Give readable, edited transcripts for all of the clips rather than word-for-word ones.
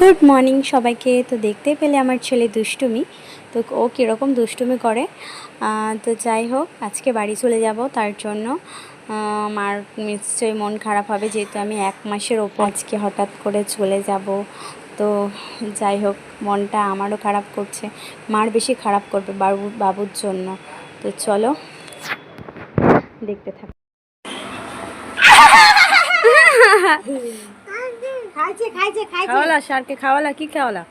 Good morning সবাইকে। তো দেখতে পেলে আমার ছেলে দুষ্টুমি, তো ও কীরকম দুষ্টুমি করে। তো যাই হোক, আজকে বাড়ি চলে যাব, তার জন্য মার নিশ্চয়ই মন খারাপ হবে, যেহেতু আমি 1 মাসের ওপর আজকে হঠাৎ করে চলে যাব। তো যাই হোক, মনটা আমারও খারাপ করছে, মার বেশি খারাপ করবে বাবুর জন্য। তো চলো দেখতে থাকো। খাওয়ালা সারকে, খাওয়ালা কি খাওয়ালা?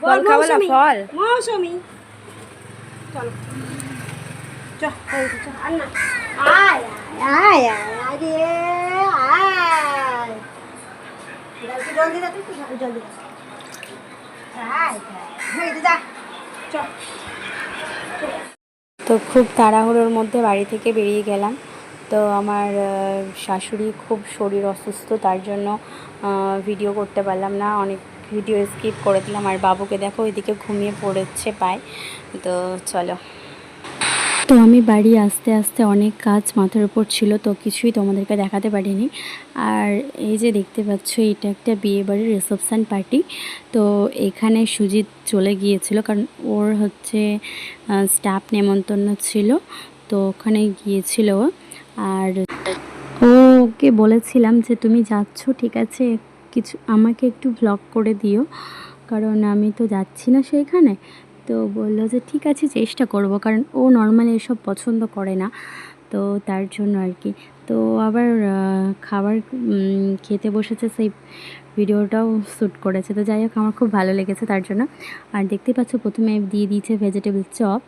ফল খাওয়ালা, ফল মৌসুমি। চলো চল আন্না, আয় আয় আয় রে আয়, জলদি দা, তুই জলদি দা, আয় হয়ে যা চল। তো খুব তাড়াহুড়োর মধ্যে বাড়ি থেকে বেরিয়ে গেলাম। তো আমার শাশুড়ি খুব শরীর অসুস্থ, তার জন্য ভিডিও করতে পারলাম না, অনেক ভিডিও স্কিপ করে দিলাম। আর বাবুকে দেখো ওইদিকে ঘুমিয়ে পড়েছে পায়। তো চলো। তো আমি বাড়ি আসতে আসতে অনেক কাজ মাথার উপর ছিল, তো কিছুই তোমাদেরকে দেখাতে পারিনি। আর এই যে দেখতে পাচ্ছ, এটা একটা বিয়েবাড়ির রিসেপশান পার্টি। তো এখানে সুজিত চলে গিয়েছিল, কারণ ওর হচ্ছে স্টাফ নেমন্তন্ন ছিল, তো ওখানে গিয়েছিল। আর ওকে বলেছিলাম যে তুমি যাচ্ছ ঠিক আছে, কিছু আমাকে একটু ভ্লগ করে দিও, কারণ আমি তো যাচ্ছি না সেইখানে। তো বললো যে ঠিক আছে, চেষ্টা করব, কারণ ও নর্মালি এসব পছন্দ করে না, তো তার জন্য আর কি। তো আবার খাবার খেতে বসেছে, সেই ভিডিওটাও শ্যুট করেছে। তো যাই হোক, আমার খুব ভালো লেগেছে তার জন্য। আর দেখতে পাচ্ছ, প্রথমে দিয়ে দিয়েছে ভেজিটেবল চপ,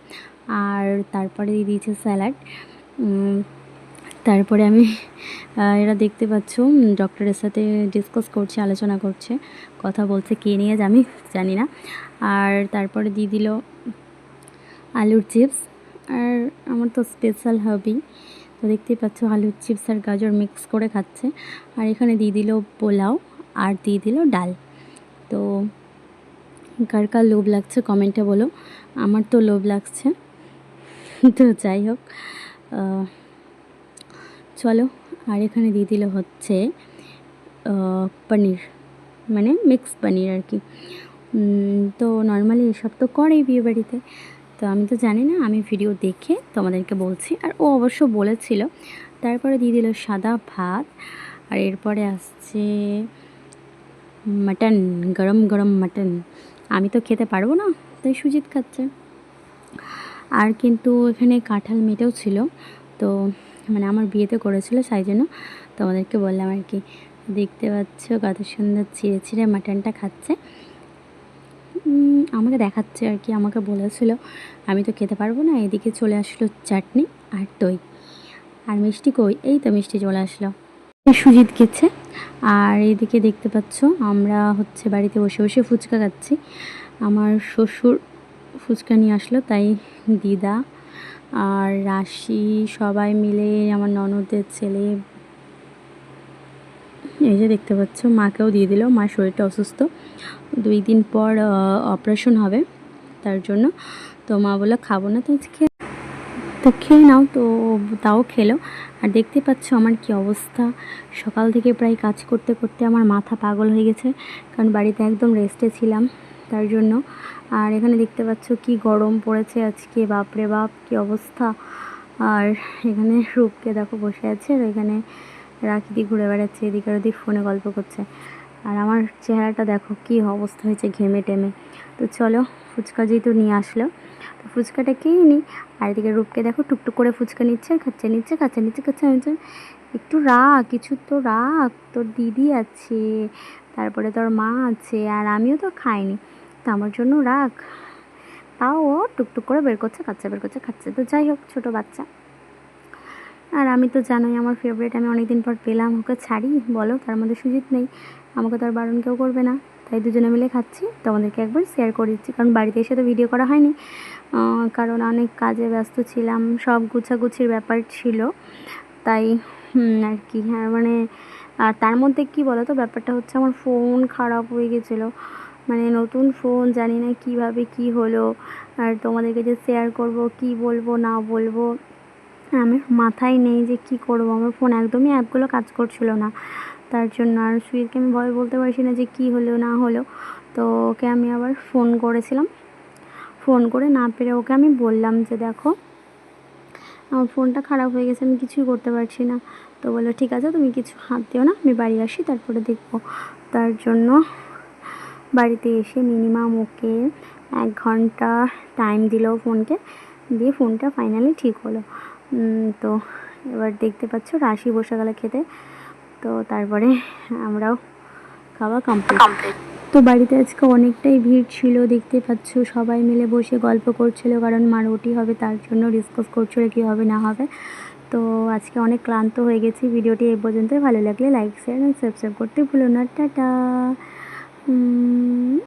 আর তারপরে দিয়ে দিয়েছে স্যালাড। তারপরে আমি এরা দেখতে পাচ্ছ ডক্টরের সাথে ডিসকাস করছে, আলোচনা করছে, কথা বলছে, কে নিয়ে আমি জানি না। আর তারপরে দিয়ে দিল আলুর চিপস, আর আমার তো স্পেশাল হবি। তো দেখতেই পাচ্ছ আলুর চিপস আর গাজর মিক্স করে খাচ্ছে। আর এখানে দিয়ে দিল পোলাও, আর দিয়ে দিল ডাল। তো কার কার লোভ লাগছে কমেন্টে বলো, আমার তো লোভ লাগছে। তো যাই হোক, চলো। আর এখানে দিয়ে দিল হচ্ছে পনির, মানে মিক্স পনির আর কি। তো নর্মালি এসব তো করেই বিয়েবাড়িতে, তো আমি তো জানি না, আমি ভিডিও দেখে তোমাদেরকে বলছি। আর ও অবশ্য বলেছিল। তারপরে দিয়ে দিল সাদা ভাত, আর এরপরে আসছে মাটন, গরম গরম মাটন। আমি তো খেতে পারবো না, তাই সুজিত খাচ্ছে। আর কিন্তু এখানে কাঁঠাল মেটেও ছিল, তো মানে আমার বিয়েতে করেছিল, সেই জন্য তোমাদেরকে বললাম আর কি। দেখতে পাচ্ছ কত সুন্দর ছিঁড়ে ছিঁড়ে মাটনটা খাচ্ছে, আমাকে দেখাচ্ছে আর কি। আমাকে বলেছিল, আমি তো খেতে পারবো না। এদিকে চলে আসলো চাটনি আর দই, আর মিষ্টি কই, এই তো মিষ্টি চলে আসলো, সুজিত খেচ্ছে। আর এদিকে দেখতে পাচ্ছ আমরা হচ্ছে বাড়িতে বসে বসে ফুচকা খাচ্ছি। আমার শ্বশুর ফুচকা নিয়ে আসলো, তাই দিদা আর রাশি সবাই মিলে, আমার ননদের ছেলে, এই যে দেখতে পাচ্ছ, মাকেও দিয়ে দিল। মার শরীরটা অসুস্থ, 2 দিন পর অপারেশন হবে, তার জন্য। তো মা বললো খাবো না, তো খেয়ে নাও, তো তাও খেলো। আর দেখতে পাচ্ছ আমার কি অবস্থা, সকাল থেকে প্রায় কাজ করতে করতে আমার মাথা পাগল হয়ে গেছে, কারণ বাড়িতে একদম রেস্টে ছিলাম, তার জন্য। আর এখানে দেখতে পাচ্ছ কি গরম পড়েছে আজকে, বাপরে বাপ কি অবস্থা। আর এখানে রূপকে দেখো বসে আছে, আর এখানে রাখি দিয়ে ঘুরে বেড়াচ্ছে, এদিকে আর ওদিক ফোনে গল্প করছে। আর আমার চেহারাটা দেখো কি অবস্থা হয়েছে, ঘেমে টেমে। তো চলো, ফুচকা যেহেতু নিয়ে আসলো, তো ফুচকাটা খেয়ে নিই। আর এদিকে রূপকে দেখো টুকটুক করে ফুচকা নিচ্ছে, আর খাচ্ছে, নিচ্ছে খাচ্ছে, নিচ্ছে খাচ্ছে। আমি একটু রাখ, কিছু তো রাখ, তোর দিদি আছে, তারপরে তোর মা আছে, আর আমিও তো খাইনি, তো আমার জন্য রাখ। তাও ও টুকটুক করে বের করছে, খাচ্ছে, বের করছে, খাচ্ছে। তো যাই হোক, ছোটো বাচ্চা। আর আমি তো জানোই আমার ফেভারিট, আমি অনেক দিন পর পেলাম, ওকে ছাড়ি বলো, তার মধ্যে সুজিত নেই, আমাকে তো আর বারণ কেউ করবে না, তাই দুজনে মিলে খাচ্ছি। তোমাদেরকে একবার শেয়ার করে দিচ্ছি, কারণ বাড়িতে এসে তো ভিডিও করা হয়নি, কারণ অনেক কাজে ব্যস্ত ছিলাম, সব গুছাগুছির ব্যাপার ছিল, তাই আর কি। হ্যাঁ মানে, আর তার মধ্যে কি বলো তো, ব্যাপারটা হচ্ছে আমার ফোন খারাপ হয়ে গেছিলো, মানে নতুন ফোন, জানি না কিভাবে কি হলো, আর তোমাদেরকে যে শেয়ার করব, কি বলবো না বলবো, আমার মাথায় নেই যে কি করব। আমার ফোন একদমই অ্যাপগুলো কাজ করছিল না, তার জন্য। আর সুইটকে আমি ভয় বলতে পারছি না যে কি হলো না হলো, তো ওকে আমি আবার ফোন করেছিলাম, ফোন করে না পেরে ওকে আমি বললাম যে দেখো আমার ফোনটা খারাপ হয়ে গেছে, আমি কিছুই করতে পারছি না। তো বললো ঠিক আছে তুমি কিছু হাত দিও না, আমি বাড়ি আসি তারপরে দেখবো। তার জন্য বাড়িতে এসে মিনিমাম ওকে 1 ঘন্টা টাইম দিল ফোনকে, দিয়ে ফোনটা ফাইনালি ঠিক হলো। তো এবার দেখতে পাচ্ছ রাশি বসে গেল খেতে। তো তারপরে আমরাও খাওয়া কমপ্লিট। তো বাড়িতে আজকে অনেকটাই ভিড় ছিল, দেখতে পাচ্ছ সবাই মিলে বসে গল্প করছিল, কারণ মার ওটি হবে তার জন্য ডিসকাস করছিল কী হবে না হবে। তো আজকে অনেক ক্লান্ত হয়ে গেছি। ভিডিওটি এই পর্যন্তই, ভালো লাগলে লাইক শেয়ার অ্যান্ড সাবস্ক্রাইব করতে ভুলো না। টাটা।